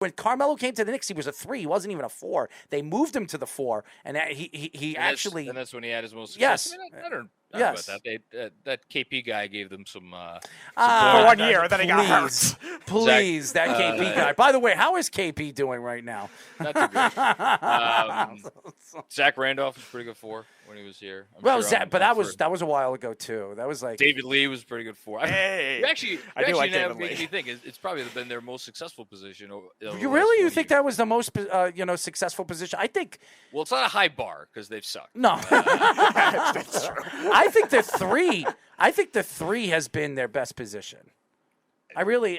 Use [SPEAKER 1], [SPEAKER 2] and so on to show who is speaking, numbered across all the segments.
[SPEAKER 1] When Carmelo came to the Knicks, he was a 3. He wasn't even a 4. They moved him to the 4, and he actually.
[SPEAKER 2] And that's when he had his most success.
[SPEAKER 1] Yes.
[SPEAKER 2] I don't know
[SPEAKER 1] Yes.
[SPEAKER 2] about that. That KP guy gave them some
[SPEAKER 3] for 1 year, then he got hurt.
[SPEAKER 1] Please, that KP guy. By the way, how is KP doing right now?
[SPEAKER 2] Not too good. Zach Randolph was pretty good for when he was here.
[SPEAKER 1] But that was a while ago too. That was like
[SPEAKER 2] David Lee was pretty good for.
[SPEAKER 3] Hey,
[SPEAKER 2] I do like David Lee. Makes me think it's probably been their most successful position.
[SPEAKER 1] You think that was the most successful position? I think.
[SPEAKER 2] Well, it's not a high bar because they've sucked.
[SPEAKER 1] No,
[SPEAKER 3] that's true.
[SPEAKER 1] I think the 3. I think the 3 has been their best position. I mean,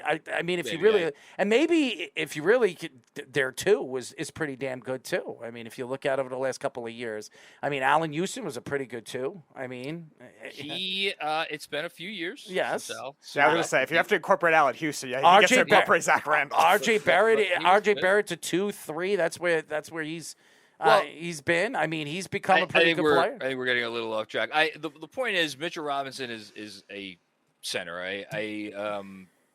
[SPEAKER 1] if you really, their 2 is pretty damn good too. I mean, if you look at it over the last couple of years, I mean, Allen Houston was a pretty good 2. I mean,
[SPEAKER 2] it's been a few years.
[SPEAKER 1] Yes.
[SPEAKER 3] So I was gonna say, if you have to incorporate Allen Houston, he gets to incorporate Zach Randle.
[SPEAKER 1] RJ Barrett's a 2, 3. That's where he's been. I mean, he's become a pretty good player.
[SPEAKER 2] I think we're getting a little off track. The point is, Mitchell Robinson is a center.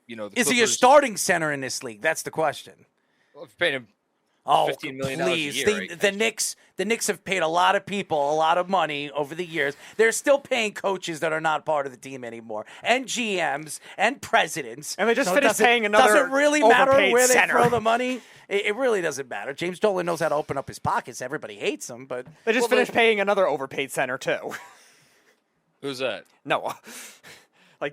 [SPEAKER 1] Is he a starting center in this league? That's the question.
[SPEAKER 2] Well, if you paid him $15 million a year,
[SPEAKER 1] the Knicks have paid a lot of people a lot of money over the years. They're still paying coaches that are not part of the team anymore, and GMs and presidents.
[SPEAKER 3] And they just finished paying another.
[SPEAKER 1] Doesn't really matter where
[SPEAKER 3] center.
[SPEAKER 1] they throw the money. It really doesn't matter. James Dolan knows how to open up his pockets. Everybody hates him, but
[SPEAKER 3] they just finished paying another overpaid center too.
[SPEAKER 2] Who's that?
[SPEAKER 3] Noah. A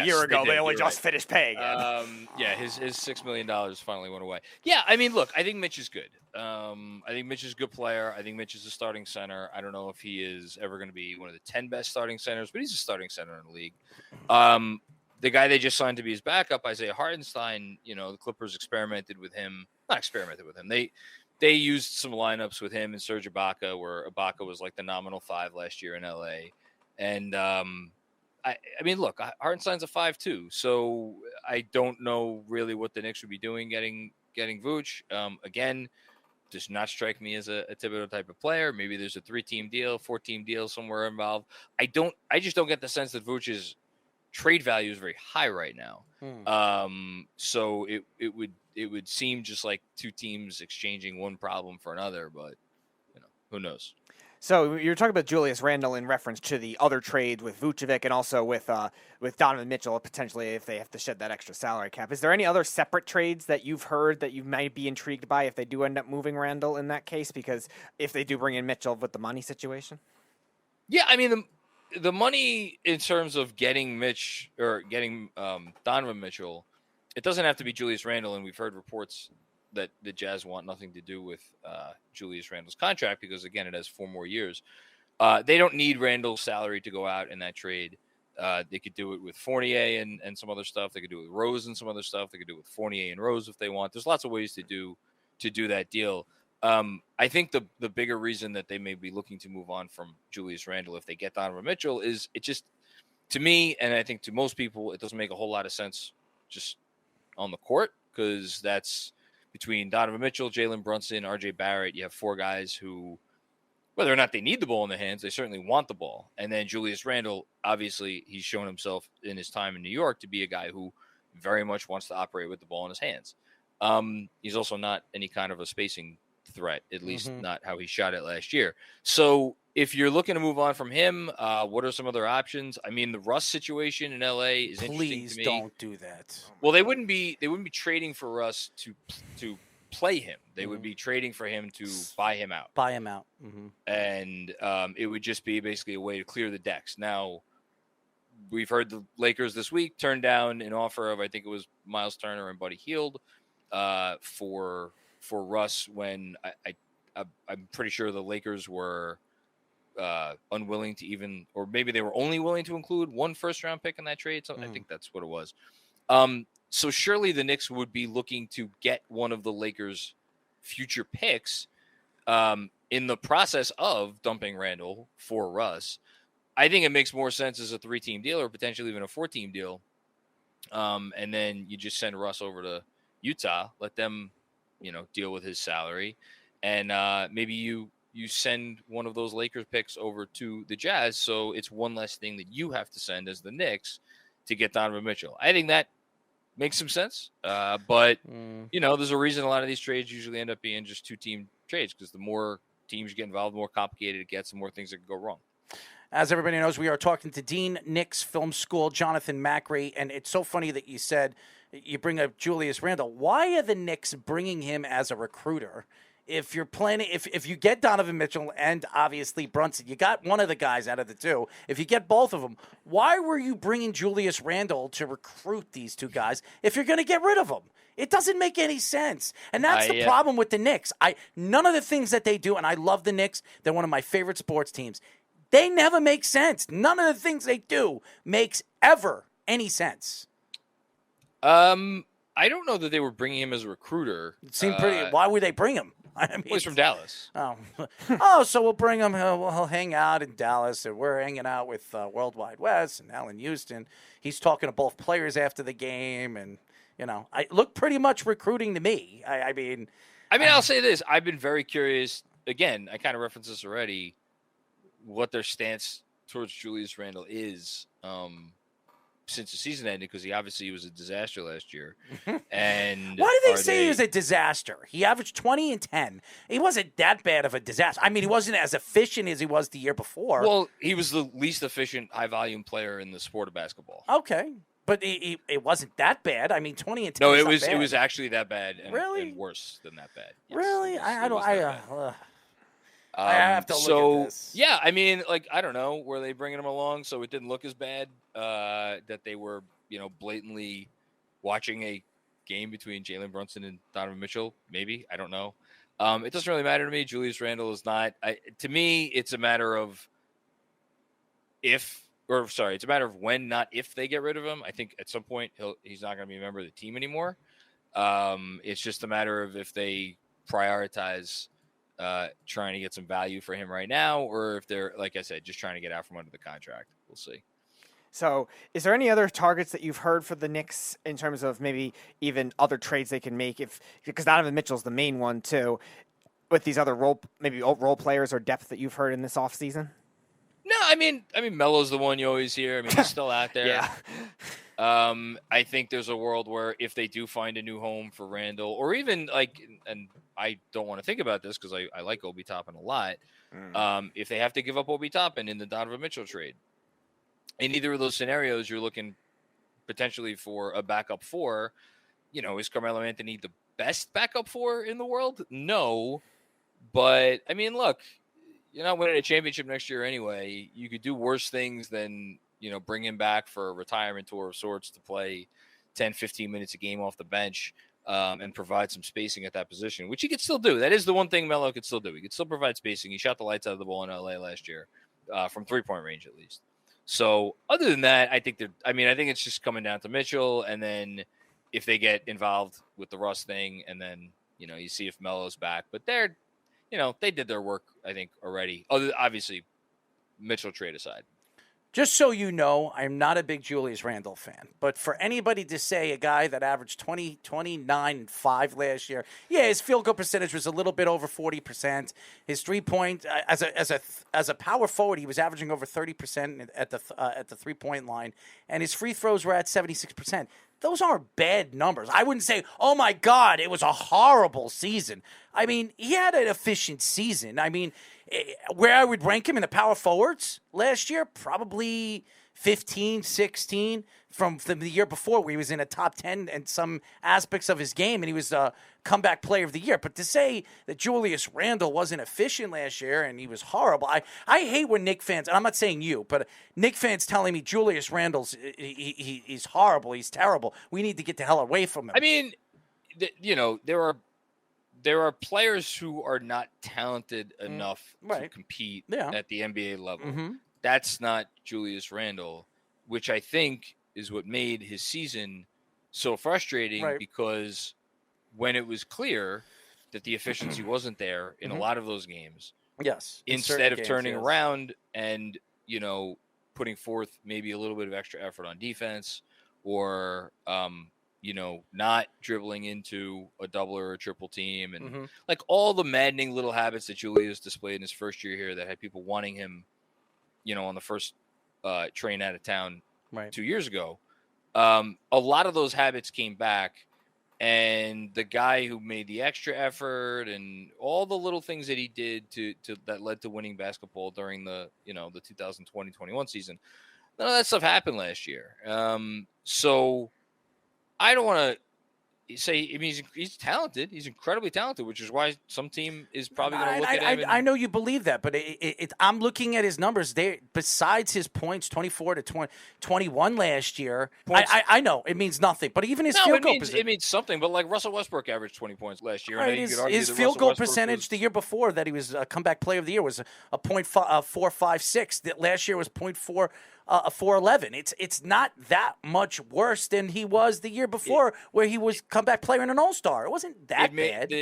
[SPEAKER 3] year ago, they only just finished paying him.
[SPEAKER 2] His $6 million finally went away. Yeah, I mean, look, I think Mitch is good. I think Mitch is a good player. I think Mitch is a starting center. I don't know if he is ever going to be one of the 10 best starting centers, but he's a starting center in the league. The guy they just signed to be his backup, Isaiah Hartenstein, the Clippers experimented with him. Not experimented with him. They used some lineups with him and Serge Ibaka, where Ibaka was like the nominal 5 last year in LA. And I mean, look, Hartenstein's a 5'2", so I don't know really what the Knicks would be doing getting Vooch. Again, does not strike me as a Thibodeau type of player. Maybe there's a 3-team deal, 4-team deal somewhere involved. I just don't get the sense that Vooch's trade value is very high right now. So it would seem just like 2 teams exchanging one problem for another, but who knows?
[SPEAKER 3] So you're talking about Julius Randle in reference to the other trade with Vucevic and also with Donovan Mitchell, potentially if they have to shed that extra salary cap. Is there any other separate trades that you've heard that you might be intrigued by if they do end up moving Randle in that case? Because if they do bring in Mitchell with the money situation?
[SPEAKER 2] Yeah, I mean, the money in terms of getting Mitch or getting Donovan Mitchell, it doesn't have to be Julius Randle, and we've heard reports that the Jazz want nothing to do with Julius Randle's contract because, again, it has 4 more years. They don't need Randle's salary to go out in that trade. They could do it with Fournier and some other stuff. They could do it with Rose and some other stuff. They could do it with Fournier and Rose if they want. There's lots of ways to do that deal. I think the bigger reason that they may be looking to move on from Julius Randle if they get Donovan Mitchell is it just, to me, and I think to most people, it doesn't make a whole lot of sense just on the court because that's between Donovan Mitchell, Jalen Brunson, RJ Barrett. You have 4 guys who, whether or not they need the ball in their hands, they certainly want the ball. And then Julius Randle, obviously, he's shown himself in his time in New York to be a guy who very much wants to operate with the ball in his hands. He's also not any kind of a spacing threat, at least not how he shot it last year. So if you're looking to move on from him, what are some other options? I mean, the Russ situation in LA is interesting to me.
[SPEAKER 1] Please don't do that.
[SPEAKER 2] Well, they wouldn't be trading for Russ to play him. They would be trading for him to buy him out. And it would just be basically a way to clear the decks. Now, we've heard the Lakers this week turn down an offer of, I think it was Miles Turner and Buddy Hield for Russ when I'm pretty sure the Lakers were unwilling to even, or maybe they were only willing to include 1 first-round pick in that trade. So I think that's what it was. So surely the Knicks would be looking to get one of the Lakers' future picks in the process of dumping Randle for Russ. I think it makes more sense as a 3-team deal or potentially even a 4-team deal. And then you just send Russ over to Utah, let them, deal with his salary. And maybe you send one of those Lakers picks over to the Jazz. So it's one less thing that you have to send as the Knicks to get Donovan Mitchell. I think makes some sense. But there's a reason a lot of these trades usually end up being just 2-team trades, because the more teams get involved, the more complicated it gets, the more things that can go wrong.
[SPEAKER 1] As everybody knows, we are talking to Dean Knicks Film School, Jonathan Macri, and it's so funny that you said you bring up Julius Randle. Why are the Knicks bringing him as a recruiter? If you're planning, if you get Donovan Mitchell and obviously Brunson, you got one of the guys out of the two. If you get both of them, why were you bringing Julius Randle to recruit these two guys if you're going to get rid of them? It doesn't make any sense. And that's the problem with the Knicks. None of the things that they do, and I love the Knicks. They're one of my favorite sports teams. They never make sense. None of the things they do makes ever any sense.
[SPEAKER 2] I don't know that they were bringing him as a recruiter.
[SPEAKER 1] It seemed pretty. Why would they bring him? I mean,
[SPEAKER 2] he's from Dallas.
[SPEAKER 1] So we'll bring him. He'll hang out in Dallas, and we're hanging out with Worldwide West and Allen Houston. He's talking to both players after the game, and I look pretty much recruiting to me. I mean,
[SPEAKER 2] I'll say this: I've been very curious. Again, I kind of referenced this already. What their stance towards Julius Randle is since the season ended, because he obviously was a disaster last year. And
[SPEAKER 1] why do they say he was a disaster? He averaged 20 and 10. He wasn't that bad of a disaster. I mean, he wasn't as efficient as he was the year before.
[SPEAKER 2] Well, he was the least efficient, high-volume player in the sport of basketball.
[SPEAKER 1] Okay. But it wasn't that bad. I mean, 20 and 10.
[SPEAKER 2] No, it was actually that bad, and, and worse than that bad. Yes,
[SPEAKER 1] really? I have to look at this.
[SPEAKER 2] Yeah, I mean, I don't know. Were they bringing him along so it didn't look as bad that they were, blatantly watching a game between Jalen Brunson and Donovan Mitchell? Maybe. I don't know. It doesn't really matter to me. Julius Randle is not. To me, it's a matter of it's a matter of when, not if they get rid of him. I think at some point he's not going to be a member of the team anymore. It's just a matter of if they prioritize trying to get some value for him right now, or if they're, like I said, just trying to get out from under the contract. We'll see.
[SPEAKER 3] So is there any other targets that you've heard for the Knicks in terms of maybe even other trades they can make, because Donovan Mitchell's the main one too, with these other role players or depth that you've heard in this offseason?
[SPEAKER 2] No, I mean Melo's the one you always hear. I mean, he's still out there.
[SPEAKER 3] Yeah.
[SPEAKER 2] I think there's a world where if they do find a new home for Randle, or even and I don't want to think about this because I like Obi Toppin a lot. If they have to give up Obi Toppin in the Donovan Mitchell trade, in either of those scenarios, you're looking potentially for a backup four. Is Carmelo Anthony the best backup four in the world? No, but I mean, look, you're not winning a championship next year anyway. You could do worse things than bring him back for a retirement tour of sorts to play 10, 15 minutes a game off the bench. And provide some spacing at that position, which he could still do. That is the one thing Melo could still do. He could still provide spacing. He shot the lights out of the ball in LA last year, from 3-point range at least. So other than that, I think it's just coming down to Mitchell, and then if they get involved with the Russ thing, and then you see if Melo's back. But they did their work, I think, already. Obviously, Mitchell trade aside.
[SPEAKER 1] Just so you know, I'm not a big Julius Randle fan. But for anybody to say a guy that averaged 20, 29, and 5 last year, his field goal percentage was a little bit over 40%. His 3-point, as a power forward, he was averaging over 30% at the 3-point line, and his free throws were at 76%. Those aren't bad numbers. I wouldn't say, oh my God, it was a horrible season. I mean, he had an efficient season. I mean, where I would rank him in the power forwards last year, probably 15, 16 from the year before, where he was in a top 10 and some aspects of his game, and he was a comeback player of the year. But to say that Julius Randle wasn't efficient last year and he was horrible, I hate when Knicks fans, and I'm not saying you, but Knicks fans telling me Julius Randle's he's horrible, he's terrible. We need to get the hell away from him.
[SPEAKER 2] I mean, there are players who are not talented enough to compete at the NBA level. Mm-hmm. That's not Julius Randle, which I think is what made his season so frustrating, because when it was clear that the efficiency wasn't there in a lot of those games, instead of turning around and, putting forth maybe a little bit of extra effort on defense, or, not dribbling into a double or a triple team, and all the maddening little habits that Julius displayed in his first year here that had people wanting him, on the first train out of town 2 years ago. a lot of those habits came back. And the guy who made the extra effort and all the little things that he did to that led to winning basketball during the 2020-21 season, none of that stuff happened last year. So I don't want to say, I mean, he's talented. He's incredibly talented, which is why some team is probably going to look at him.
[SPEAKER 1] I know you believe that, but I'm looking at his numbers. Besides his points, 24 to 21 last year, I know it means nothing. But even his field goal percentage,
[SPEAKER 2] it means something. But like Russell Westbrook averaged 20 points last year.
[SPEAKER 1] Right, his field goal percentage the year before that he was a comeback player of the year was a .456. That last year was .4. 411. It's not that much worse than he was the year before, where he was comeback player and an All-Star. It wasn't that bad.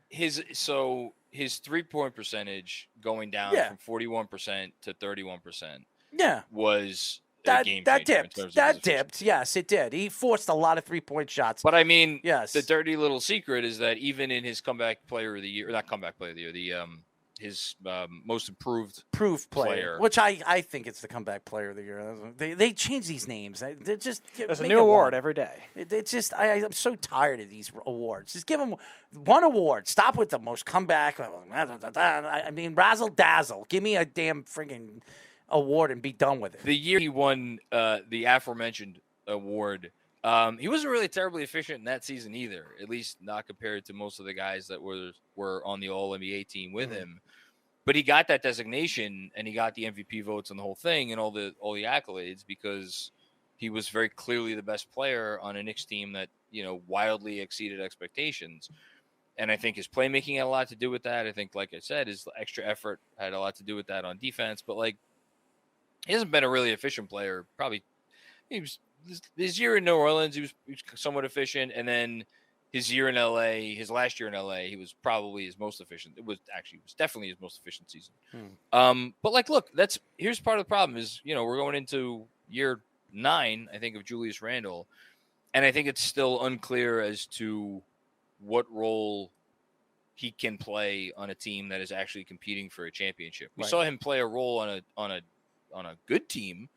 [SPEAKER 2] His 3-point percentage going down from 41% to 31%.
[SPEAKER 1] Yeah,
[SPEAKER 2] was
[SPEAKER 1] that
[SPEAKER 2] game
[SPEAKER 1] dipped. That dipped. Yes, it did. He forced a lot of 3-point shots.
[SPEAKER 2] But I mean,
[SPEAKER 1] yes,
[SPEAKER 2] the dirty little secret is that even in his comeback player of the year, not comeback player of the year, his most improved player,
[SPEAKER 1] which I think it's the comeback player of the year. They change these names. They're just
[SPEAKER 3] there's a new award every day.
[SPEAKER 1] It's just I'm so tired of these awards. Just give them one award. Stop with the most comeback. I mean, razzle dazzle. Give me a damn friggin' award and be done with it.
[SPEAKER 2] The year he won the aforementioned award, he wasn't really terribly efficient in that season either. At least not compared to most of the guys that were on the All-NBA team with him. But he got that designation and he got the MVP votes and the whole thing and all the accolades because he was very clearly the best player on a Knicks team that, wildly exceeded expectations. And I think his playmaking had a lot to do with that. I think, like I said, his extra effort had a lot to do with that on defense. But like, he hasn't been a really efficient player. Probably his year in New Orleans, he was somewhat efficient, and then his last year in LA, he was probably his most efficient. It was definitely his most efficient season. But like, look, here's part of the problem is, we're going into year 9, I think, of Julius Randle, and I think it's still unclear as to what role he can play on a team that is actually competing for a championship. We saw him play a role on a good team,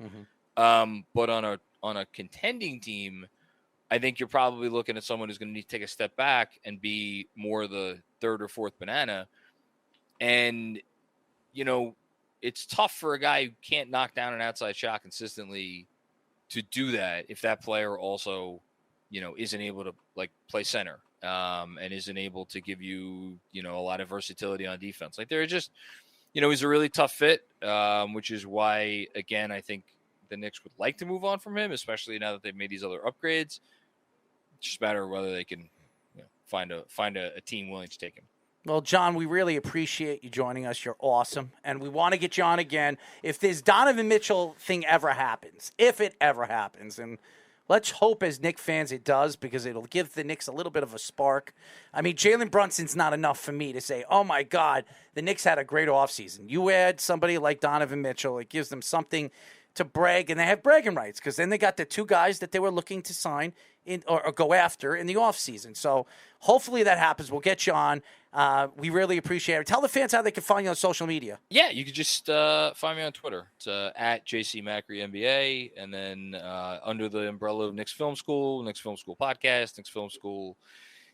[SPEAKER 2] but on a contending team, I think you're probably looking at someone who's going to need to take a step back and be more the third or fourth banana. And, it's tough for a guy who can't knock down an outside shot consistently to do that if that player also, isn't able to like play center and isn't able to give you, a lot of versatility on defense. Like they're just, he's a really tough fit, which is why, again, I think the Knicks would like to move on from him, especially now that they've made these other upgrades. It's just a matter of whether they can find a team willing to take him.
[SPEAKER 1] Well, John, we really appreciate you joining us. You're awesome. And we want to get you on again if this Donovan Mitchell thing ever happens, if it ever happens. And let's hope as Knicks fans it does, because it'll give the Knicks a little bit of a spark. I mean, Jalen Brunson's not enough for me to say, oh, my God, the Knicks had a great offseason. You add somebody like Donovan Mitchell, it gives them something to brag, and they have bragging rights because then they got the 2 guys that they were looking to sign or go after in the offseason. So hopefully that happens. We'll get you on. We really appreciate it. Tell the fans how they can find you on social media.
[SPEAKER 2] Yeah, you can just find me on Twitter. It's at JC Macri NBA, and then under the umbrella of Knicks Film School Podcast, Knicks Film School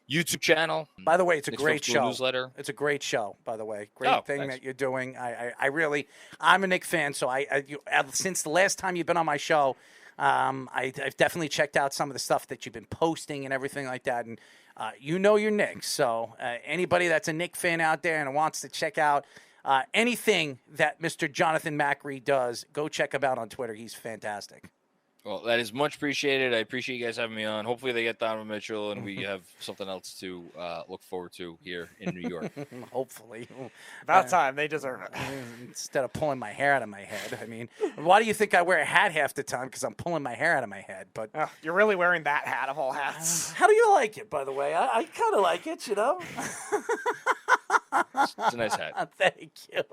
[SPEAKER 2] YouTube channel.
[SPEAKER 1] By the way, it's a great show.
[SPEAKER 2] Newsletter.
[SPEAKER 1] It's a great show, by the way. Great thing that you're doing. I'm a Knicks fan, so since the last time you've been on my show, I've definitely checked out some of the stuff that you've been posting and everything like that. And you're Knicks, so anybody that's a Knicks fan out there and wants to check out anything that Mr. Jonathan Macri does, go check him out on Twitter. He's fantastic.
[SPEAKER 2] Well, that is much appreciated. I appreciate you guys having me on. Hopefully they get Donovan Mitchell and we have something else to look forward to here in New York.
[SPEAKER 1] Hopefully.
[SPEAKER 3] About time. They deserve it.
[SPEAKER 1] Instead of pulling my hair out of my head. I mean, why do you think I wear a hat half the time? Because I'm pulling my hair out of my head. But
[SPEAKER 3] you're really wearing that hat of all hats.
[SPEAKER 1] How do you like it, by the way? I kind of like it,
[SPEAKER 2] It's a nice hat.
[SPEAKER 1] Thank you.